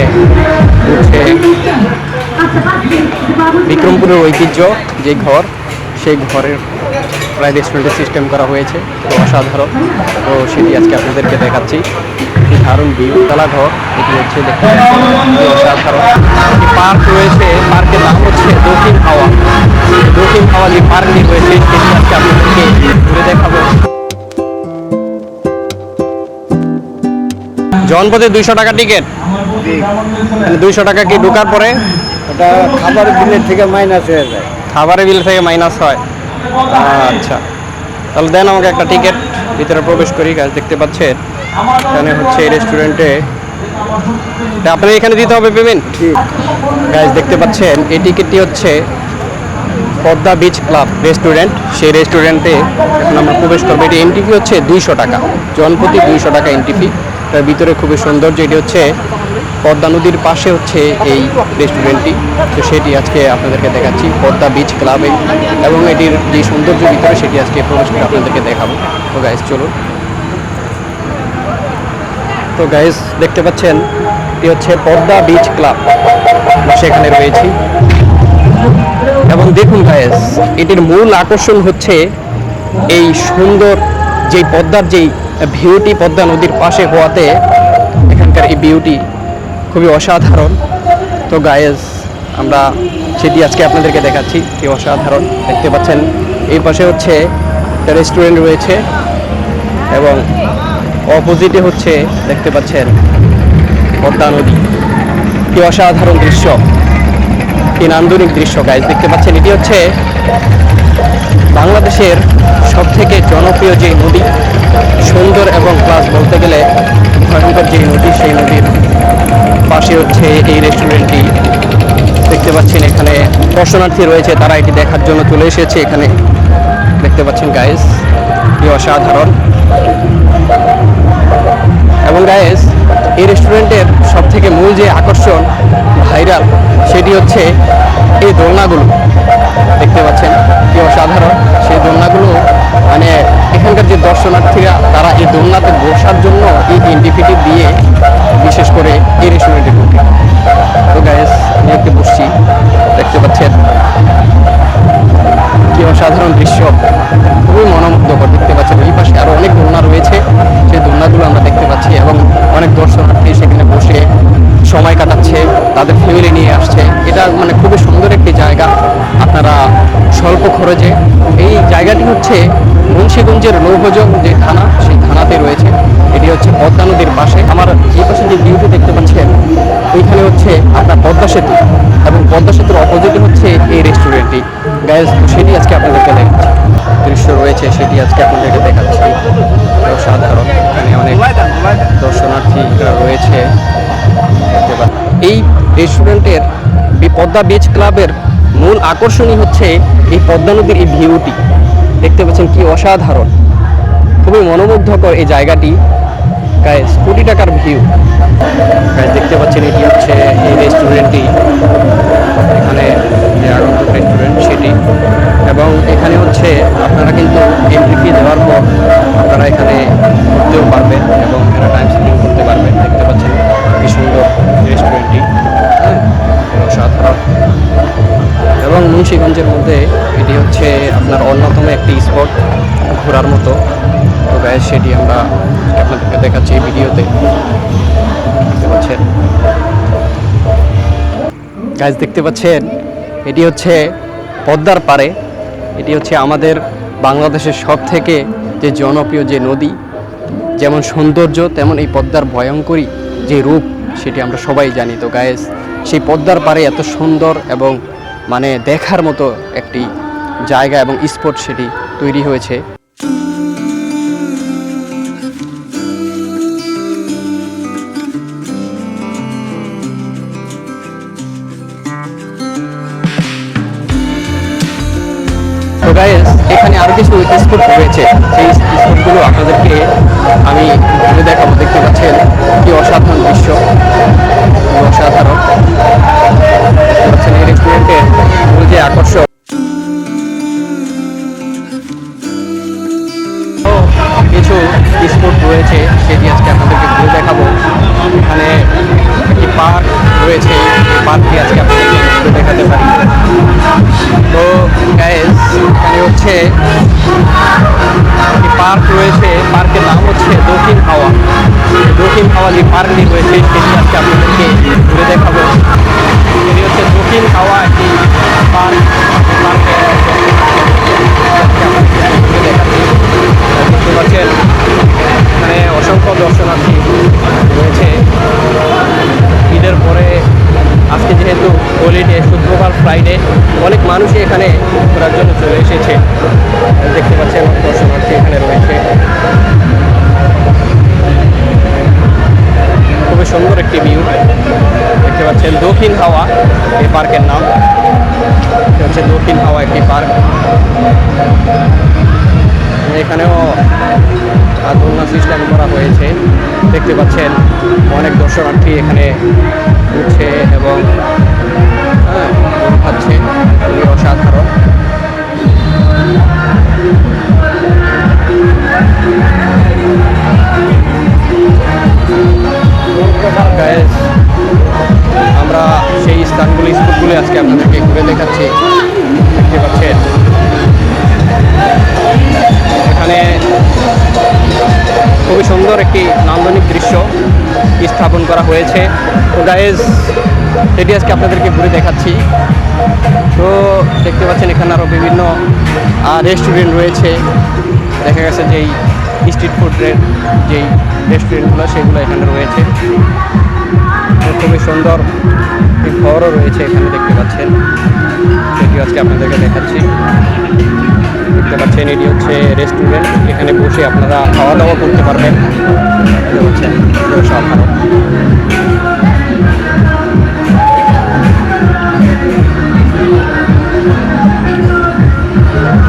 হচ্ছে বিক্রমপুরের ঐতিহ্য যে ঘর, সেই ঘরের প্রায় রেস্টুরেন্টের সিস্টেম করা হয়েছে, তো অসাধারণ। তো সেটি আজকে আপনাদেরকে দেখাচ্ছি। দারুণ ভিউ, তলা ঘর, এটি হচ্ছে দেখতে অসাধারণ। একটি পার্ক রয়েছে, পার্কের নাম হচ্ছে দক্ষিণ হাওয়া। দক্ষিণ হাওয়া যে পার্কটি রয়েছে সেটি আজকে আপনাদেরকে ঘুরে দেখাবো। জনপদে 200 টাকা টিকিট, 200 টাকা কি ঢোকার পরে ওটা খাবারের বিলের থেকে মাইনাস হয়ে যায়। খাবারের বিল থেকে মাইনাস হয়? আচ্ছা, তাহলে দেন আমাকে একটা টিকিট, ভিতরে প্রবেশ করি। গাছ দেখতে পাচ্ছেন এখানে হচ্ছে এই রেস্টুরেন্টে আপনার এখানে দিতে হবে পেমেন্ট। গাছ দেখতে পাচ্ছেন এই টিকিটটি হচ্ছে পদ্মা বিচ ক্লাব রেস্টুরেন্ট, সেই রেস্টুরেন্টে এখন আমরা প্রবেশ করবো। এটি এন্ট্রি ফি হচ্ছে 200 টাকা, জনপ্রতি 200 টাকা এন্ট্রি ফি। তার ভিতরে খুবই সৌন্দর্য, এটি হচ্ছে পদ্মা নদীর পাশে হচ্ছে এই রেস্টুরেন্টটি। তো সেটি আজকে আপনাদেরকে দেখাচ্ছি পদ্মা বিচ ক্লাবে, এবং এটির যে সৌন্দর্য ভিতরে সেটি আজকে প্রবেশ করে আপনাদেরকে দেখাবো। তো গাইস চলুন। তো গাইস দেখতে পাচ্ছেন এটি হচ্ছে পদ্মা বিচ ক্লাব, সেখানে রয়েছি। এবং দেখুন গাইস, এটির মূল আকর্ষণ হচ্ছে এই সুন্দর যেই পদ্মার যেই ভিউটি, পদ্মা নদীর পাশে হওয়াতে এখানকার এই ভিউটি খুবই অসাধারণ। তো গাইস আমরা সেটি আজকে আপনাদেরকে দেখাচ্ছি, কি অসাধারণ। দেখতে পাচ্ছেন এই পাশে হচ্ছে একটা রেস্টুরেন্ট রয়েছে, এবং অপোজিটে হচ্ছে দেখতে পাচ্ছেন পদ্মা নদী। কি অসাধারণ দৃশ্য, কি নান্দনিক দৃশ্য। গাইস দেখতে পাচ্ছেন এটি হচ্ছে বাংলাদেশের সবথেকে জনপ্রিয় যে নদী, সুন্দর এবং প্লাস বলতে গেলে ভয়ঙ্কর যে নদী, সেই নদীর পাশে হচ্ছে এই রেস্টুরেন্টটি। দেখতে পাচ্ছেন এখানে দর্শনার্থী রয়েছে, তারা এটি দেখার জন্য চলে এসেছে এখানে। দেখতে পাচ্ছেন গাইস কি অসাধারণ। এবং গাইস এই রেস্টুরেন্টের সব থেকে মূল যে আকর্ষণ, ভাইরাল, সেটি হচ্ছে এই দোলনাগুলো। দেখতে পাচ্ছেন কি অসাধারণ সেই দোলনাগুলো। মানে এখানকার যে দর্শনার্থীরা তারা এই দোলনাতে বসার জন্য এই এন্ট্রি ফিটি দিয়ে বিশেষ করে এই রেস্টুরেন্টে ঢুকে। তো গাইস আমি একটু বসছি, দেখতে পাচ্ছেন কি অসাধারণ দৃশ্য, খুবই মনোমুগ্ধকর। দেখতে পাচ্ছেন এই পাশে আরো অনেক দোলনা রয়েছে, সেই দোলনাগুলো আমরা দেখতে পাচ্ছি, এবং অনেক দর্শনার্থী সেখানে বসে সময় কাটাচ্ছে, তাদের ফ্যামিলি নিয়ে আসছে। এটা মানে খুবই সুন্দর একটি জায়গা। আপনারা স্বল্প খরচে, এই জায়গাটি হচ্ছে মুন্সিগঞ্জের লৌহজং যে থানা, সেই থানাতে রয়েছে। এটি হচ্ছে পদ্মা নদীর পাশে। আমার এই পাশে যে ভিউটি দেখতে পাচ্ছেন, ওইখানে হচ্ছে আপনার পদ্মা সেতু, এবং পদ্মা সেতুর অপোজিটে হচ্ছে এই রেস্টুরেন্টটি। গাইস সেটি আজকে আপনাদেরকে দেখাচ্ছি, দৃশ্য রয়েছে সেটি আজকে আপনাদেরকে দেখাচ্ছি। সাধারণ এখানে অনেক দর্শনার্থী রয়েছে। এই রেস্টুরেন্টের পদ্মা বিচ ক্লাবের মূল আকর্ষণই হচ্ছে এই পদ্মা নদীর এই ভিউটি। দেখতে পাচ্ছেন কি অসাধারণ, খুবই মনোমুগ্ধকর এই জায়গাটি। গাইস কোটি টাকার ভিউ। গাইস দেখতে পাচ্ছেন এটি হচ্ছে এই রেস্টুরেন্টটি, এখানে যে আগন্তুক রেস্টুরেন্ট সেটি। এবং এখানে হচ্ছে আপনারা কিন্তু এন্ট্রি ফি দেওয়ার পর আপনারা এখানে ঘুরতেও পারবেন এবং এখানে টাইম স্পেন্ড করতে পারবেন। দেখতে পাচ্ছেন কি সুন্দর রেস্টুরেন্টটি, অসাধারণ। এবং মুন্সিগঞ্জের মধ্যে এটি হচ্ছে আপনার অন্যতম একটি স্পট ঘোরার মতো। তো গাইস সেটি আমরা আপনাদেরকে দেখাচ্ছি এই ভিডিওতে। দেখতে পাচ্ছেন গাইস, দেখতে পাচ্ছেন এটি হচ্ছে পদ্মার পাড়ে। এটি হচ্ছে আমাদের বাংলাদেশের সব থেকে যে জনপ্রিয় যে নদী, যেমন সৌন্দর্য তেমন এই পদ্মার ভয়ঙ্করী যে রূপ সেটি আমরা সবাই জানি। তো গাইস সেই পদ্মার পাড়ে এত সুন্দর এবং মানে দেখার মতো একটি জায়গা এবং স্পট সেটি তৈরি হয়েছে। তো গাইস এখানে আরো কিছু স্পট রয়েছে, সেই স্পটগুলো আপনাদেরকে আমি ঘুরে দেখাবো। দেখতে পাচ্ছেন কি অসাধারণ দৃশ্য, অসাধারণ। দেখতে পাচ্ছেন এই রেস্টুরেন্টের মূল যে আকর্ষণ, কিছু স্পট রয়েছে সেটি আজকে আপনাদেরকে ঘুরে দেখাবো। এখানে একটি পার্ক যে পার্কটি রয়েছে সেটি আজকে আপনাদেরকে ঘুরে দেখাবো। এটি হচ্ছে দক্ষিণ হাওয়া একটি পার্ক। পার্কে ঘুরে দেখাচ্ছি। দেখতে পাচ্ছেন এখানে অসংখ্য দর্শনার্থী রয়েছে। ঈদের পরে আজকে যেহেতু হলিডে, শুক্রবার, ফ্রাইডে, অনেক মানুষই এখানে ঘোরার জন্য চলে এসেছে। দেখতে পাচ্ছেন দর্শনার্থী এখানে রয়েছে। খুবই সুন্দর একটি ভিউ দেখতে পাচ্ছেন। দক্ষিণ হাওয়া এই পার্কের নাম। এটা হচ্ছে দক্ষিণ হাওয়া একটি পার্ক। এখানেও দোলনা সিস্টেম করা হয়েছে। দেখতে পাচ্ছেন অনেক দর্শনার্থী এখানে উঠছে এবং খাচ্ছে। খুবই অসাধারণ। Guys, আমরা সেই স্থানগুলি স্পটগুলি আজকে আপনাদেরকে ঘুরে দেখাচ্ছি। দেখতে পাচ্ছেন এখানে খুবই সুন্দর একটি নান্দনিক দৃশ্য স্থাপন করা হয়েছে। তো গাইজ সেটি আজকে আপনাদেরকে ঘুরে দেখাচ্ছি। তো দেখতে পাচ্ছেন এখানে আরও বিভিন্ন রেস্টুরেন্ট রয়েছে। দেখা গেছে যেই স্ট্রিট ফুডের যেই রেস্টুরেন্টগুলো সেগুলো এখানে রয়েছে। খুবই সুন্দর একটি ঘরও রয়েছে এখানে দেখতে পাচ্ছেন। সেটি আজকে আপনাদেরকে দেখাচ্ছি। দেখতে পাচ্ছেন এটি হচ্ছে রেস্টুরেন্ট। এখানে বসে আপনারা খাওয়া দাওয়া করতে পারবেন। দেখতে পাচ্ছেন অসাধারণ।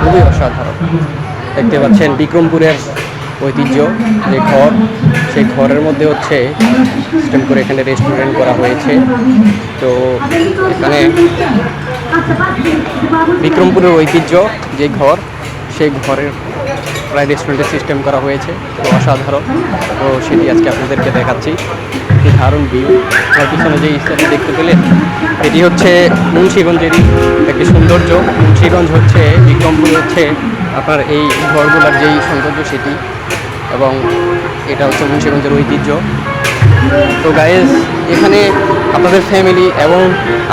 খুবই অসাধারণ। দেখতে পাচ্ছেন বিক্রমপুরের ঐতিহ্য যে ঘর, সেই ঘরের মধ্যে হচ্ছে সিস্টেম করে এখানে রেস্টুরেন্ট করা হয়েছে। তো এখানে বিক্রমপুরের ঐতিহ্য যে ঘর, সেই ঘরের প্রায় রেস্টুরেন্টের সিস্টেম করা হয়েছে। তো অসাধারণ। তো সেটি আজকে আপনাদেরকে দেখাচ্ছি। একটি দারুণ ভিউ। আমার পিছনে যে স্থানটি দেখতে পেলেন এটি হচ্ছে মুন্সিগঞ্জেরই একটি সৌন্দর্য। মুন্সিগঞ্জ হচ্ছে বিক্রমপুর হচ্ছে আপনার এই ঘরগুলোর যেই সৌন্দর্য সেটি, এবং এটা হচ্ছে মুন্সিগঞ্জের ঐতিহ্য। তো গাইজ এখানে আপনাদের ফ্যামিলি এবং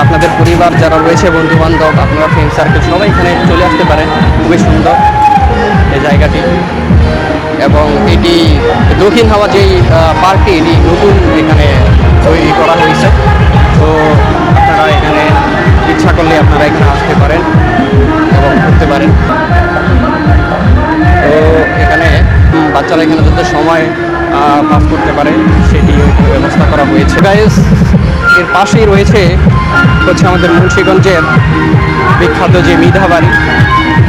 আপনাদের পরিবার যারা রয়েছে, বন্ধুবান্ধব, আপনারা ফ্রেন্ড সার্কেল সবাই এখানে চলে আসতে পারেন। খুবই সুন্দর এই জায়গাটি। এবং এটি দক্ষিণ হাওয়া যেই পার্কটি, এটি নতুন এখানে তৈরি করা হয়েছে। তো আপনারা এখানে ইচ্ছা করলে আপনারা এখানে আসতে পারেন এবং ঘুরতে পারেন। তো এখানে বাচ্চারা এখানে যত সময় পাস করতে পারে সেটি ওইখানে ব্যবস্থা করা হয়েছে। গাইজ এর পাশেই রয়েছে হচ্ছে আমাদের মুন্সিগঞ্জের বিখ্যাত যে মিধা বাড়ি।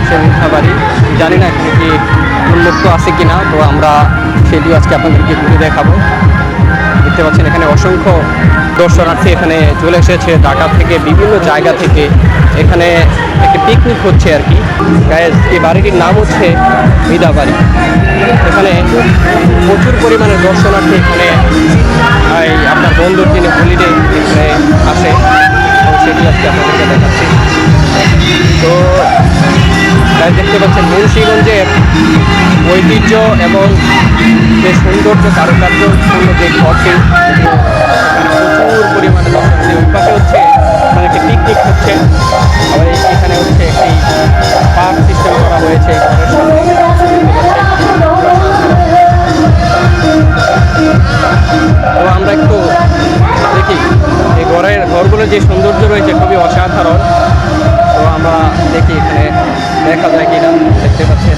সেই মিঠা বাড়ি জানি না এখানে কি উন্মুক্ত আছে কিনা। তো আমরা সেটিও আজকে আপনাদেরকে ঘুরে দেখাবো। দেখতে পাচ্ছেন এখানে অসংখ্য দর্শনার্থী এখানে চলে এসেছে ঢাকা থেকে, বিভিন্ন জায়গা থেকে। এখানে একটি পিকনিক হচ্ছে আর কি। গাইজ এই বাড়িটির নাম হচ্ছে মিধা বাড়ি। এখানে প্রচুর পরিমাণে দর্শনার্থী এখানে আপনার বন্ধুর দিনে হলিডে এখানে আসে। সেটি আজকে আপনাদেরকে দেখাচ্ছি। তো দেখতে পাচ্ছেন মুন্সিগঞ্জের ঐতিহ্য এবং যে সৌন্দর্য, কারুকার্য পূর্ণ যে ঘরটি, প্রচুর পরিমাণে দর্শনার্থী। ওই পাশে হচ্ছে একটি পিকনিক হচ্ছে। আবার এখানে হচ্ছে একটি পার্ক সিস্টেম করা হয়েছে ঘরের সামনে। তো আমরা একটু দেখি এই ঘরগুলোর যে সৌন্দর্য রয়েছে খুবই অসাধারণ। তো আমরা দেখি এখানে দেখা যায় কিনা। দেখতে পাচ্ছেন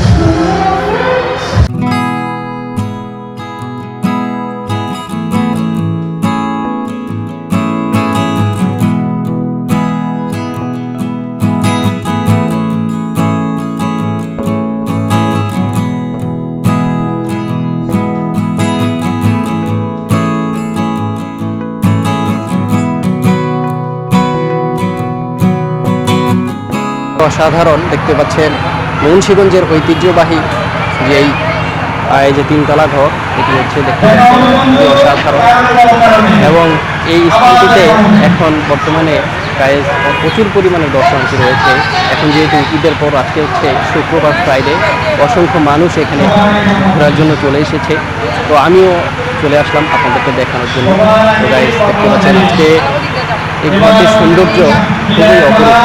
অসাধারণ। দেখতে পাচ্ছেন মুন্সিগঞ্জের ঐতিহ্যবাহী যেই এই যে তিনতলা ঘর, এটি হচ্ছে দেখতে পাচ্ছেন অসাধারণ। এবং এই স্থানটিতে এখন বর্তমানে প্রায় প্রচুর পরিমাণে দর্শনার্থী রয়েছে। এখন যেহেতু ঈদের পর আজকে হচ্ছে শুক্রবার, ফ্রাইডে, অসংখ্য মানুষ এখানে ঘোরার জন্য চলে এসেছে। তো আমিও চলে আসলাম আপনাদেরকে দেখানোর জন্য। তো গাইস দেখতে পাচ্ছেন আজকে এই ঘরটির সৌন্দর্য খুবই অপরূপ,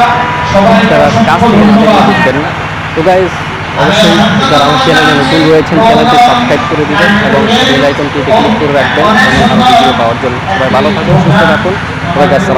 আপনারা কাছ থেকে না দেখলে বুঝবেন না। তো গাইস অবশ্যই যারা আমার চ্যানেলে নতুন রয়েছেন চ্যানেলটি সাবস্ক্রাইব করে দিবেন এবং বেল আইকনটিতে ক্লিক করে রাখবেন অন্য ভালো ভিডিও পাওয়ার জন্য। সবাই ভালো থাকুন, সুস্থ থাকুন। সবাইকে আসসালাম।